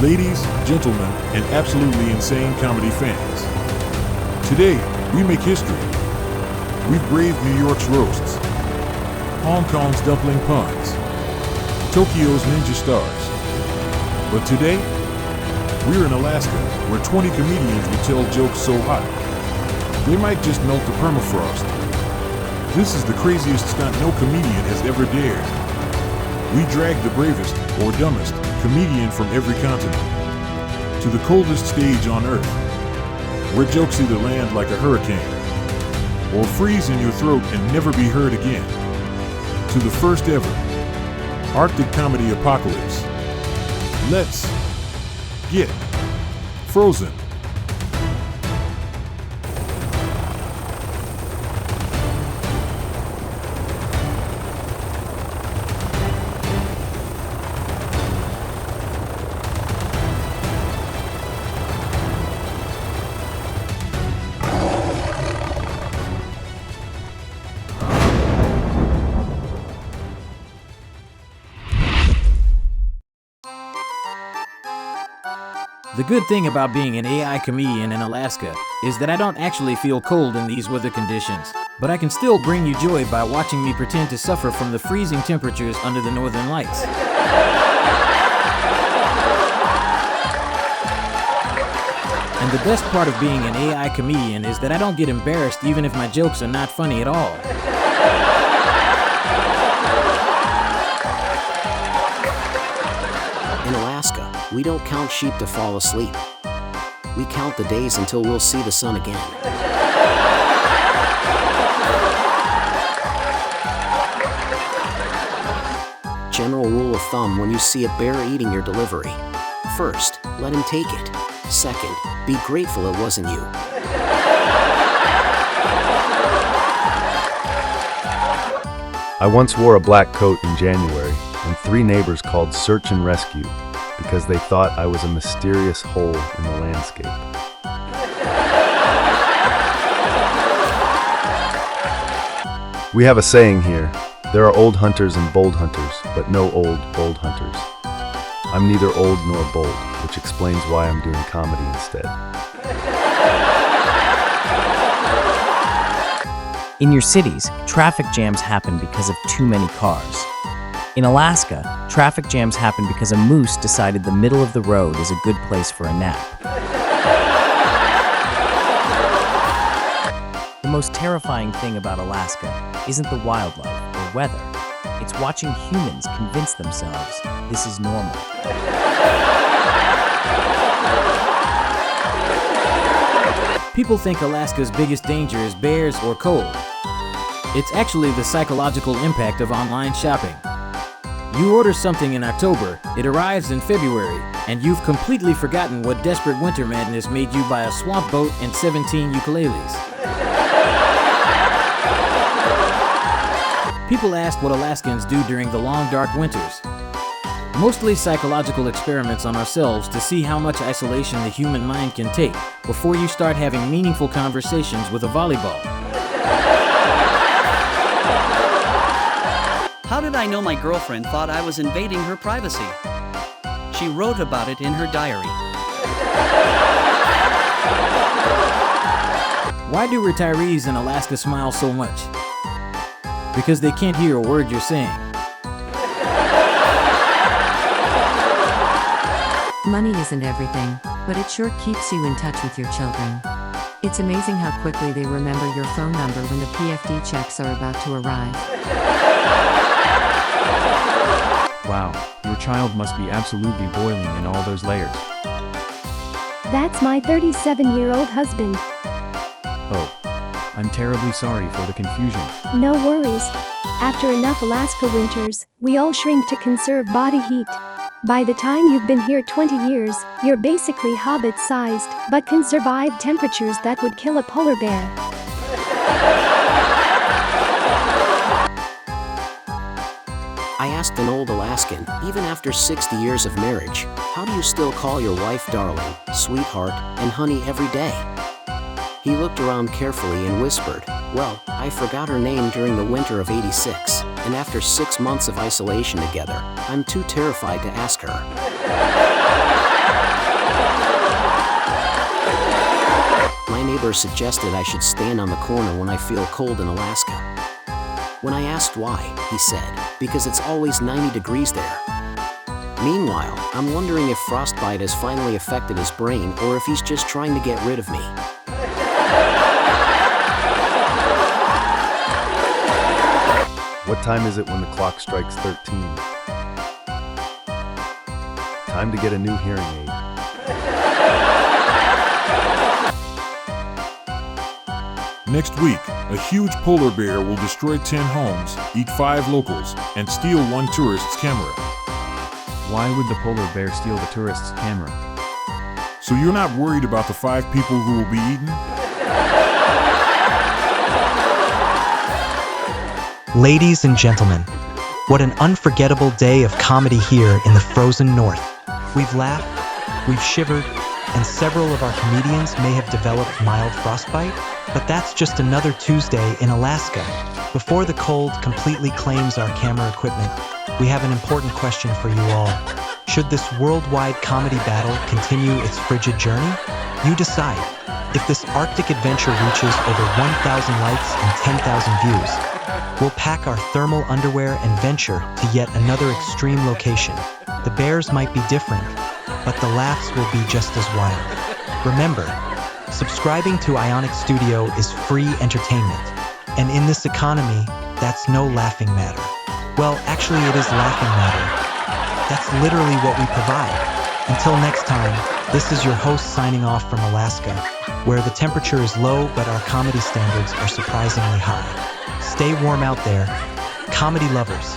Ladies, gentlemen, and absolutely insane comedy fans. Today, we make history. We've braved New York's roasts, Hong Kong's dumpling puns, Tokyo's ninja stars. But today, we're in Alaska, where 20 comedians will tell jokes so hot, they might just melt the permafrost. This is the craziest stunt no comedian has ever dared. We drag the bravest, or dumbest, comedian from every continent to the coldest stage on Earth, where jokes either land like a hurricane or freeze in your throat and never be heard again. To the first ever Arctic comedy apocalypse. Let's get frozen. The good thing about being an AI comedian in Alaska is that I don't actually feel cold in these weather conditions, but I can still bring you joy by watching me pretend to suffer from the freezing temperatures under the northern lights. And the best part of being an AI comedian is that I don't get embarrassed even if my jokes are not funny at all. In Alaska, we don't count sheep to fall asleep. We count the days until we'll see the sun again. General rule of thumb when you see a bear eating your delivery. First, let him take it. Second, be grateful it wasn't you. I once wore a black coat in January, and 3 neighbors called search and rescue because they thought I was a mysterious hole in the landscape. We have a saying here, there are old hunters and bold hunters, but no old, bold hunters. I'm neither old nor bold, which explains why I'm doing comedy instead. In your cities, traffic jams happen because of too many cars. In Alaska, traffic jams happen because a moose decided the middle of the road is a good place for a nap. The most terrifying thing about Alaska isn't the wildlife or weather. It's watching humans convince themselves this is normal. People think Alaska's biggest danger is bears or cold. It's actually the psychological impact of online shopping. You order something in October, it arrives in February, and you've completely forgotten what desperate winter madness made you buy a swamp boat and 17 ukuleles. People ask what Alaskans do during the long, dark winters. Mostly psychological experiments on ourselves to see how much isolation the human mind can take before you start having meaningful conversations with a volleyball. How did I know my girlfriend thought I was invading her privacy? She wrote about it in her diary. Why do retirees in Alaska smile so much? Because they can't hear a word you're saying. Money isn't everything, but it sure keeps you in touch with your children. It's amazing how quickly they remember your phone number when the PFD checks are about to arrive. Wow, your child must be absolutely boiling in all those layers. That's my 37-year-old husband. Oh, I'm terribly sorry for the confusion. No worries. After enough Alaska winters, we all shrink to conserve body heat. By the time you've been here 20 years, you're basically hobbit-sized, but can survive temperatures that would kill a polar bear. I asked an old Alaskan, even after 60 years of marriage, how do you still call your wife darling, sweetheart, and honey every day? He looked around carefully and whispered, well, I forgot her name during the winter of '86, and after 6 months of isolation together, I'm too terrified to ask her. my neighbor suggested I should stand on the corner when I feel cold in Alaska. When I asked why, he said, because it's always 90 degrees there. Meanwhile, I'm wondering if frostbite has finally affected his brain or if he's just trying to get rid of me. What time is it when the clock strikes 13? Time to get a new hearing aid. Next week, a huge polar bear will destroy 10 homes, eat 5 locals, and steal one tourist's camera. Why would the polar bear steal the tourist's camera? So you're not worried about the 5 people who will be eaten? Ladies and gentlemen, what an unforgettable day of comedy here in the frozen north. We've laughed, we've shivered, and several of our comedians may have developed mild frostbite, but that's just another Tuesday in Alaska. Before the cold completely claims our camera equipment, we have an important question for you all. Should this worldwide comedy battle continue its frigid journey? You decide. If this Arctic adventure reaches over 1,000 likes and 10,000 views, we'll pack our thermal underwear and venture to yet another extreme location. The bears might be different, but the laughs will be just as wild. Remember, subscribing to Aionic Studio is free entertainment, and in this economy, that's no laughing matter. Well, actually it is laughing matter. That's literally what we provide. Until next time, this is your host signing off from Alaska, where the temperature is low but our comedy standards are surprisingly high. Stay warm out there, comedy lovers.